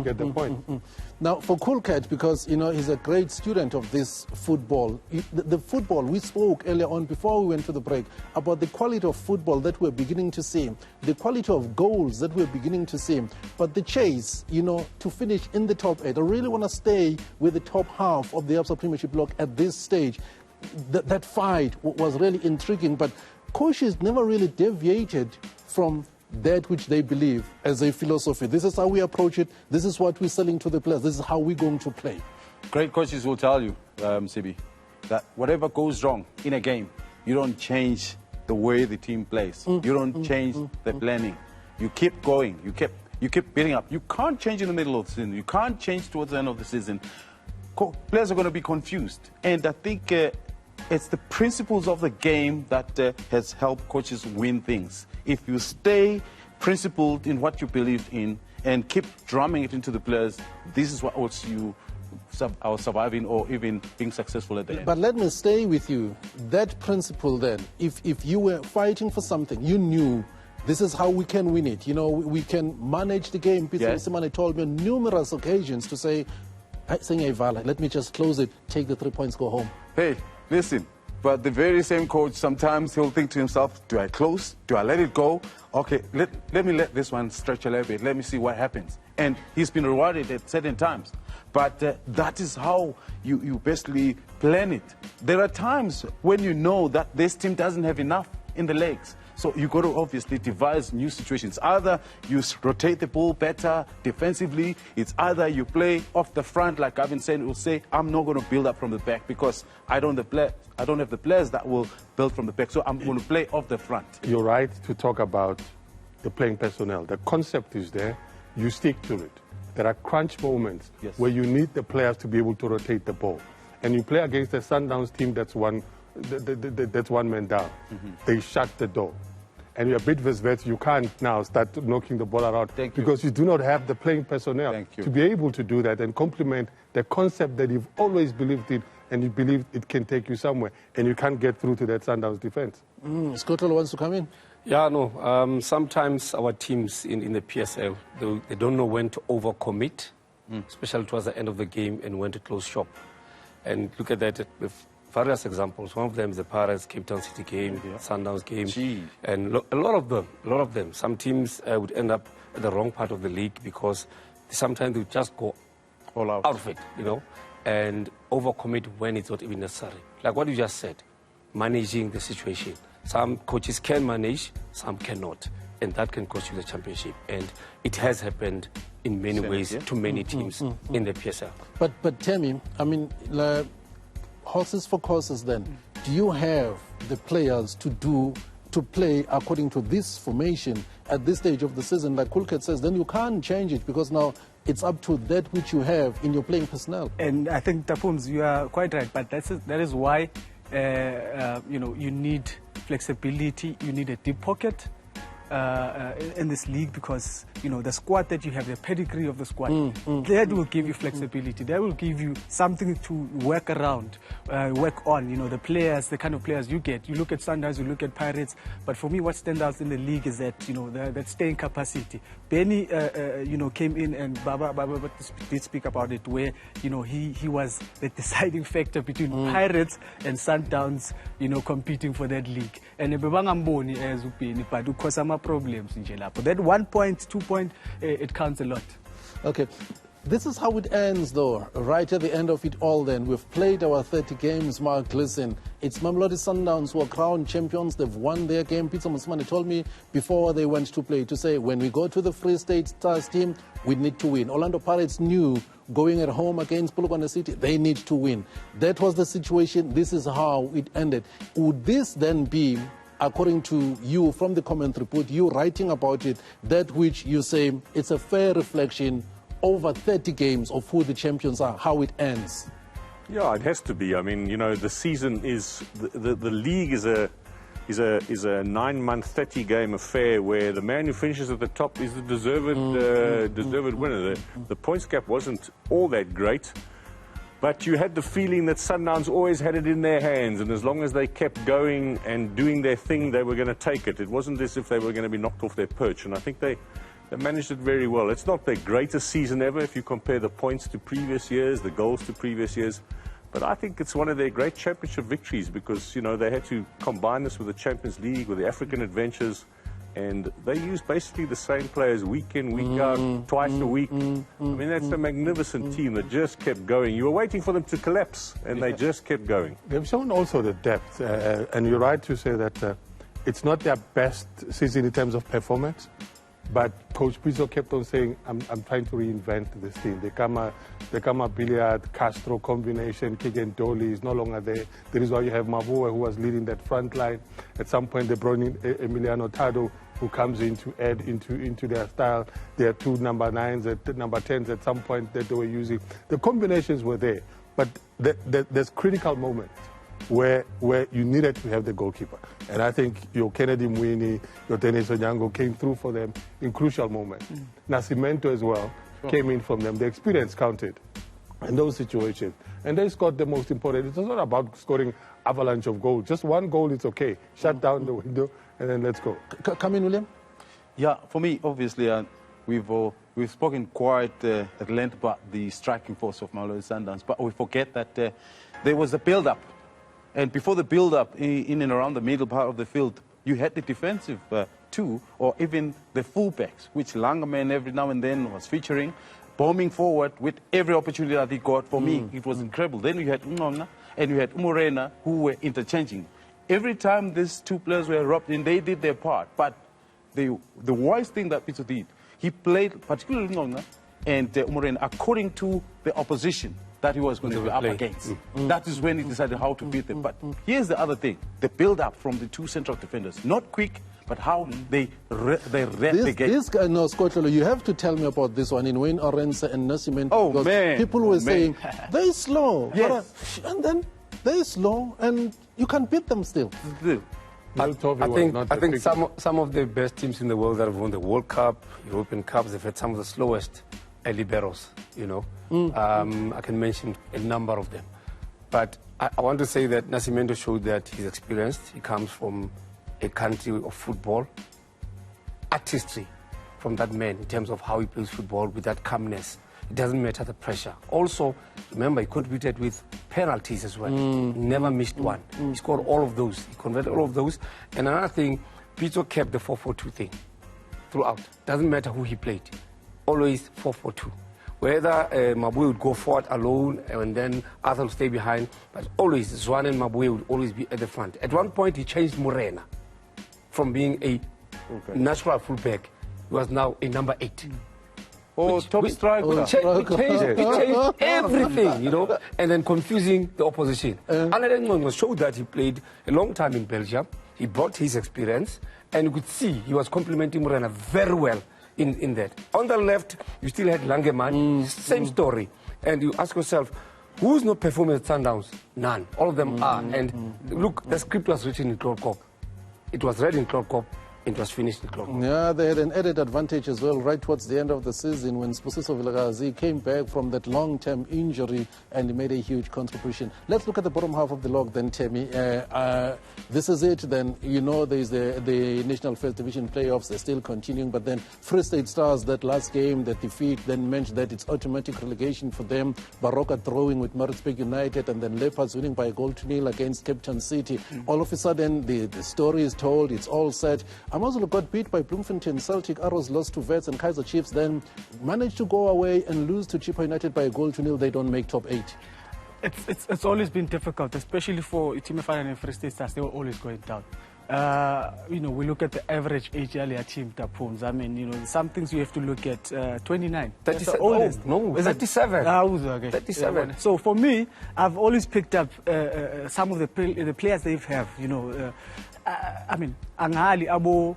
get the point. Now, for Coolcat, because, you know, he's a great student of this football, the football, we spoke earlier on before we went to the break about the quality of football that we're beginning to see, the quality of goals that we're beginning to see, but the chase, you know, to finish in the top 8. I really want to stay with the top half of the Absa Premiership block at this stage. That fight was really intriguing, but coaches never really deviated from that which they believe as a philosophy. This is how we approach it. This is what we're selling to the players. This is how we're going to play. Great coaches will tell you, Msibi, that whatever goes wrong in a game, you don't change the way the team plays. You don't change the planning. You keep going. You keep building up. You can't change in the middle of the season. You can't change towards the end of the season. Players are going to be confused. And I think it's the principles of the game that has helped coaches win things. If you stay principled in what you believe in and keep drumming it into the players, this is what you are surviving or even being successful at the end. But let me stay with you. That principle then, if you were fighting for something, you knew this is how we can win it. You know, we can manage the game. Peter Simane told me on numerous occasions to say, let me just close it, take the 3 points, go home. Hey, listen, but the very same coach, sometimes he'll think to himself, do I close? Do I let it go? Okay, let me let this one stretch a little bit. Let me see what happens. And he's been rewarded at certain times. But that is how you basically plan it. There are times when you know that this team doesn't have enough in the legs. So you got to obviously devise new situations. Either you rotate the ball better defensively. It's either you play off the front, like Gavin said, will say, I'm not going to build up from the back because I don't have the players that will build from the back. So I'm going to play off the front. You're right to talk about the playing personnel. The concept is there. You stick to it. There are crunch moments where you need the players to be able to rotate the ball. And you play against a Sundowns team that's one man down. They shut the door. And you're a bit vet, you can't now start knocking the ball around because you do not have the playing personnel to be able to do that and complement the concept that you've always believed in and you believe it can take you somewhere and you can't get through to that Sundowns defense. Scotland wants to come in? Yeah, no. Sometimes our teams in the PSL, they don't know when to overcommit, especially towards the end of the game, and when to close shop. And look at that with various examples. One of them is the Pirates, Cape Town City game, Sundowns game, and a lot of them. Some teams would end up at the wrong part of the league because sometimes they just go all out of it, you know, and overcommit when it's not even necessary. Like what you just said, managing the situation. Some coaches can manage, some cannot, and that can cost you the championship. And it has happened in many ways to many teams in the PSL. But Tammy, I mean, horses for courses then. Do you have the players to play according to this formation at this stage of the season? Like Coolcat says, then you can't change it because now it's up to that which you have in your playing personnel. And I think, Tapums, you are quite right, but that is why you need flexibility, you need a deep pocket, in this league, because the squad that you have, the pedigree of the squad, that will give you flexibility. That will give you something to work around, work on. The players, the kind of players you get. You look at Sundowns, you look at Pirates, but for me, what stands out in the league is that that staying capacity. Benny, came in, and Baba did speak about it, where he was the deciding factor between Pirates and Sundowns, competing for that league. And bebangamboni as uPenny, but because some problems in Jelapa. That 1 point, 2 point, it counts a lot. Okay. This is how it ends, though, right at the end of it all then. We've played our 30 games, Mark. Listen, it's Mamelodi Sundowns who are crowned champions. They've won their game. Peter Musmani told me before they went to play to say, when we go to the Free State Stars team, we need to win. Orlando Pirates knew going at home against Polokwane City, they need to win. That was the situation. This is how it ended. Would this then be, according to you, from the comment report, you writing about it, that which you say it's a fair reflection over 30 games of who the champions are, how it ends? Yeah, it has to be. I mean, the season is the league is a 9-month, 30-game affair where the man who finishes at the top is the deserved winner. The points gap wasn't all that great, but you had the feeling that Sundowns always had it in their hands, and as long as they kept going and doing their thing, they were going to take it. It wasn't as if they were going to be knocked off their perch, and I think they managed it very well. It's not their greatest season ever if you compare the points to previous years, the goals to previous years, but I think it's one of their great championship victories because, they had to combine this with the Champions League, with the African adventures, and they used basically the same players week in, week out, twice a week. I mean, that's a magnificent team that just kept going. You were waiting for them to collapse, and they just kept going. They've shown also the depth, and you're right to say that it's not their best season in terms of performance, but Coach Pizzo kept on saying, I'm trying to reinvent this team. The Kama Billiard, Castro combination, Kick and Dolly is no longer there. That is why you have Mavua, who was leading that front line. At some point, they brought in Emiliano Tado, who comes in to add into their style. There are two number 9s, number 10s at some point that they were using. The combinations were there, but there's critical moments where you needed to have the goalkeeper. And I think your Kennedy Mwini, your Dennis Onyango came through for them in crucial moments. Nascimento as well came in from them. The experience counted in those situations. And they scored the most important. It's not about scoring avalanche of goals. Just one goal is okay. Shut down the window and then let's go. Come in, William. Yeah, for me, obviously, we've spoken quite at length about the striking force of Mamelodi Sundowns, but we forget that there was a build-up. And before the build-up, in and around the middle part of the field, you had the defensive two, or even the fullbacks, which Langerman every now and then was featuring, bombing forward with every opportunity that he got. For me, it was incredible. Then you had Ungonga and you had Umorena, who were interchanging. Every time these two players were robbed in, they did their part. But the wise thing that Pizzo did, he played, particularly Ungonga and Umorena, according to the opposition that he was going to be up against. That is when he decided how to beat them. But here's the other thing, the build-up from the two central defenders. Not quick, but how they read the game. This guy, no, Scott, you have to tell me about this one in Wayne Orense and Nascimento. Oh, man. People were saying, they're slow. Yes. And then they're slow, and you can beat them still. I think some of the best teams in the world that have won the World Cup, European Cups, they've had some of the slowest liberos, I can mention a number of them. But I want to say that Nascimento showed that he's experienced. He comes from a country of football, artistry from that man in terms of how he plays football with that calmness. It doesn't matter the pressure. Also, remember, he contributed with penalties as well. He never missed one. He scored all of those. He converted all of those. And another thing, Pizzo kept the 4-4-2 thing throughout. Doesn't matter who he played. Always 4-4-2. Whether Mabue would go forward alone and then Arthur would stay behind, but always Zwane and Mabue would always be at the front. At one point, he changed Morena from being a natural fullback. He was now a number 8. Top striker. He changed everything, and then confusing the opposition. Alain showed that he played a long time in Belgium. He brought his experience, and you could see he was complementing Morena very well in that. On the left, you still had Langeman, same story. And you ask yourself, who's not performing at Sundowns? None. All of them are. And look, the script was written in Cloud Cop. It was read in Cloud Cop. It was finished the clock. Yeah, they had an added advantage as well right towards the end of the season when Spusiso Vilakazi came back from that long-term injury and he made a huge contribution. Let's look at the bottom half of the log then, Temi. This is it then. You know there's the National First Division playoffs. They're still continuing, but then Free State Stars, that last game, that defeat, then meant that it's automatic relegation for them. Baroka drawing with Maritzburg United and then Leopards winning by a 1-0 against Cape Town City. All of a sudden, the story is told, it's all set. Amazulu got beat by Bloemfontein, Celtic, Arrows lost to Vets and Kaizer Chiefs, then managed to go away and lose to Chippa United by a 0-0. They don't make top 8. It's always been difficult, especially for Timefana and Free State Stars. They were always going down. You know, we look at the average age earlier team, Tapoons. I mean, you know, some things you have to look at. 29. 37. That's the oldest. No, is 37. Okay. 37. Yeah. So for me, I've always picked up some of the players they have. You know, I mean, Angali, Abu.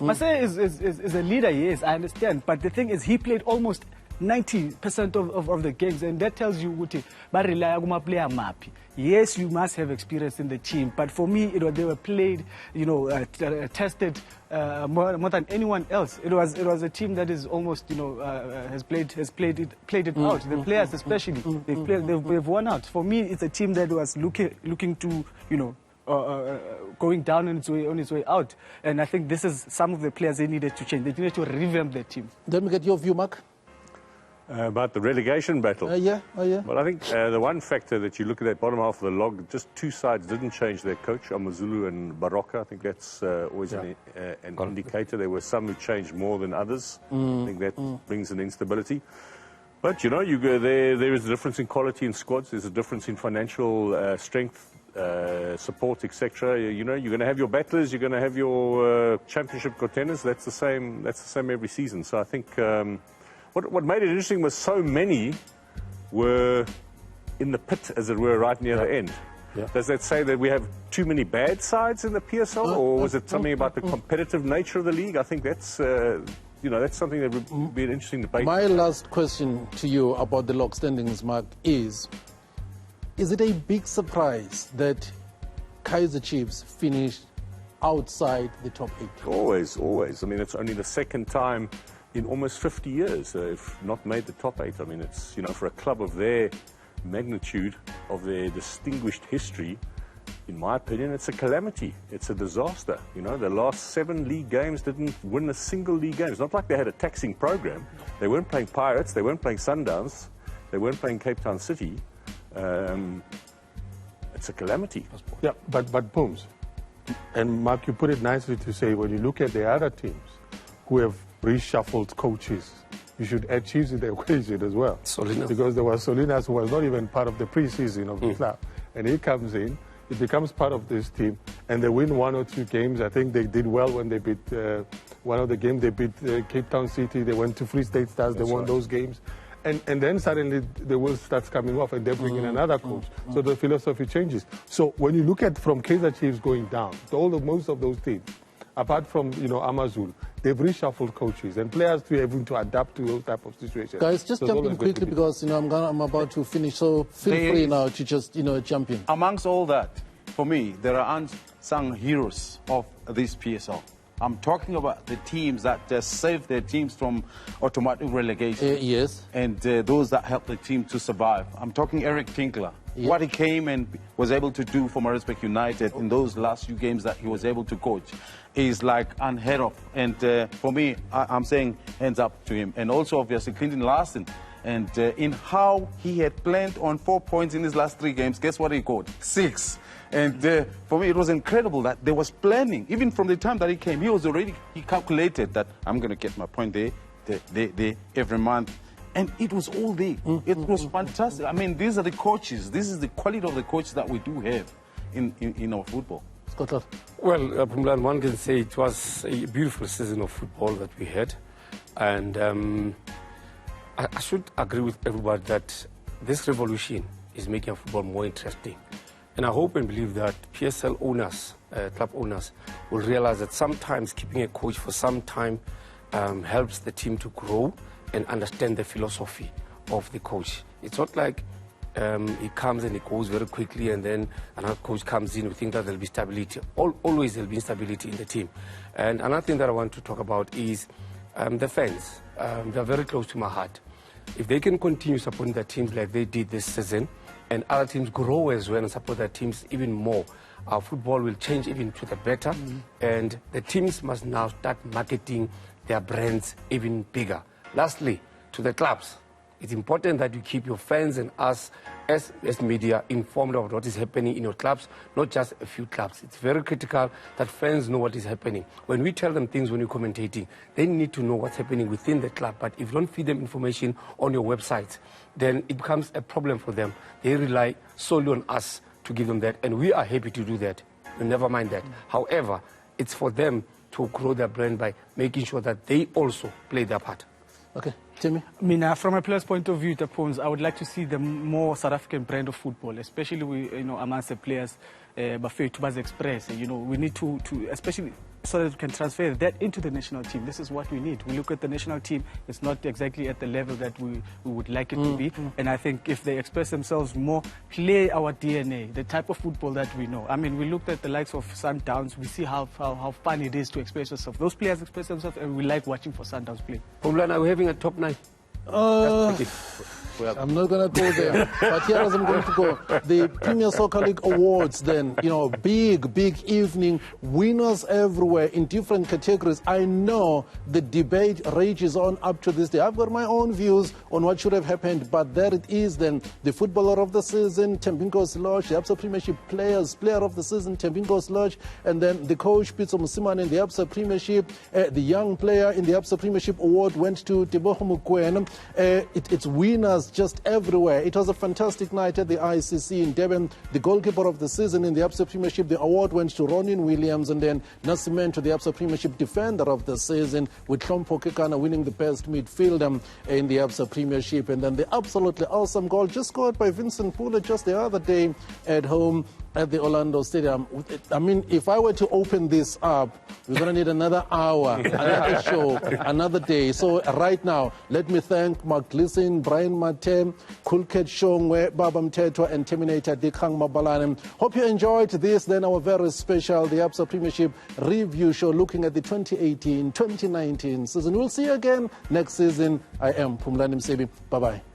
Masehe is a leader, yes, I understand. But the thing is, he played almost 90% of the games, and that tells you what player mapi. Yes, you must have experience in the team, but for me, they were played, tested more than anyone else. It was a team that is almost, has played it out. The players, especially, they've won out. For me, it's a team that was looking to, going down on its way out. And I think this is some of the players they needed to change. They needed to revamp their team. Let me get your view, Mark. About the relegation battle? Yeah. Well, I think the one factor that you look at that bottom half of the log, just two sides didn't change their coach, Amazulu and Baroka. I think that's always an indicator. There were some who changed more than others. I think that brings an instability. But, you go there is a difference in quality in squads. There's a difference in financial strength, support, etc. You're going to have your battlers. You're going to have your championship contenders. That's the same every season. So I think... What made it interesting was so many were in the pit, as it were, right near the end. Yeah. Does that say that we have too many bad sides in the PSL, or was it something about the competitive nature of the league? I think that's, that's something that would be an interesting debate. My last question to you about the log standings, Mark, is it a big surprise that Kaizer Chiefs finished outside the top 8? Always. I mean, it's only the second time in almost 50 years, if not made the top 8. I mean, it's, for a club of their magnitude, of their distinguished history, in my opinion, it's a calamity. It's a disaster. The last 7 league games didn't win a single league game. It's not like they had a taxing program. They weren't playing Pirates. They weren't playing Sundowns. They weren't playing Cape Town City. It's a calamity. Yeah, but Pooms, and Mark, you put it nicely to say, when you look at the other teams who have reshuffled coaches, you should add Chiefs in the equation as well. Solinas. Because there was Solinas who was not even part of the preseason of the club. And he comes in, he becomes part of this team, and they win 1 or 2 games. I think they did well when they beat, one of the games they beat Cape Town City. They went to Free State Stars, they won those games. And then suddenly the wheel starts coming off and they bring in another coach. So the philosophy changes. So when you look at from Kaizer Chiefs going down, most of those teams, apart from Amazulu, they've reshuffled coaches and players to having to adapt to those type of situations. Guys, just jump in quickly because I'm about to finish. So feel free now to just jump in. Amongst all that, for me, there are unsung heroes of this PSL. I'm talking about the teams that saved their teams from automatic relegation. Yes. And those that helped the team to survive. I'm talking Eric Tinkler. Yeah. What he came and was able to do for Maritzburg United in those last few games that he was able to coach is like unheard of. And for me, I'm saying hands up to him. And also, obviously, Clinton Larson. And in how he had planned on 4 points in his last 3 games, guess what he got? 6. And for me, it was incredible that there was planning. Even from the time that he came, he calculated that I'm going to get my point there, every month. And it was all there. It was fantastic. I mean, these are the coaches. This is the quality of the coaches that we do have in our football. Scotland. Well, Phumlani, one can say it was a beautiful season of football that we had. And I should agree with everybody that this revolution is making football more interesting. And I hope and believe that PSL owners, club owners, will realize that sometimes keeping a coach for some time helps the team to grow and understand the philosophy of the coach. It's not like He comes and he goes very quickly, and then another coach comes in. We think that there'll be stability. Always there'll be instability in the team. And another thing that I want to talk about is the fans. They're very close to my heart. If they can continue supporting their teams like they did this season, and other teams grow as well and support their teams even more, our football will change even to the better. And the teams must now start marketing their brands even bigger. Lastly, to the clubs, it's important that you keep your fans and us as media informed of what is happening in your clubs, not just a few clubs. It's very critical that fans know what is happening. When we tell them things when you're commentating, they need to know what's happening within the club. But if you don't feed them information on your website, then it becomes a problem for them. They rely solely on us to give them that, and we are happy to do that. We never mind that. However, it's for them to grow their brand by making sure that they also play their part. Okay, Timmy? I mean, from a player's point of view, Tapons, I would like to see the more South African brand of football, especially amongst the players, Buffet to Express. We need to, especially so that we can transfer that into the national team. This is what we need. We look at the national team, it's not exactly at the level that we would like it to be. And I think if they express themselves more, play our DNA, the type of football that we know. I mean, we looked at the likes of Sundowns, we see how fun it is to express yourself. Those players express themselves, and we like watching for Sundowns play. Phumlani, are we having a top 9? I'm not going to go there, but here I'm going to go. The Premier Soccer League Awards then, big evening, winners everywhere in different categories. I know the debate rages on up to this day. I've got my own views on what should have happened, but there it is then. The Footballer of the Season, Tembinko's Lodge, the Absa Premiership Player of the Season, Tembinko's Lodge, and then the coach, Pitso Musiman in the Absa Premiership. The young player in the Absa Premiership Award went to Teboho Mokoena. It's winners just everywhere. It was a fantastic night at the ICC in Durban. The goalkeeper of the season in the Absa Premiership, the award went to Ronin Williams, and then Nasimento, the Absa Premiership defender of the season, with Hlompo Kekana winning the best midfielder in the Absa Premiership. And then the absolutely awesome goal just scored by Vincent Pula just the other day at home at the Orlando Stadium. I mean, if I were to open this up, we're going to need another hour, another show, another day. So right now, let me thank Mark Gleason, Brian Matem, Kulket Shongwe, Baba Mtetwa, and Terminator Dikang Mabalane. Hope you enjoyed this, then our very special, the Absa Premiership review show, looking at the 2018-2019 season. We'll see you again next season. I am Phumlani Msibi. Bye-bye.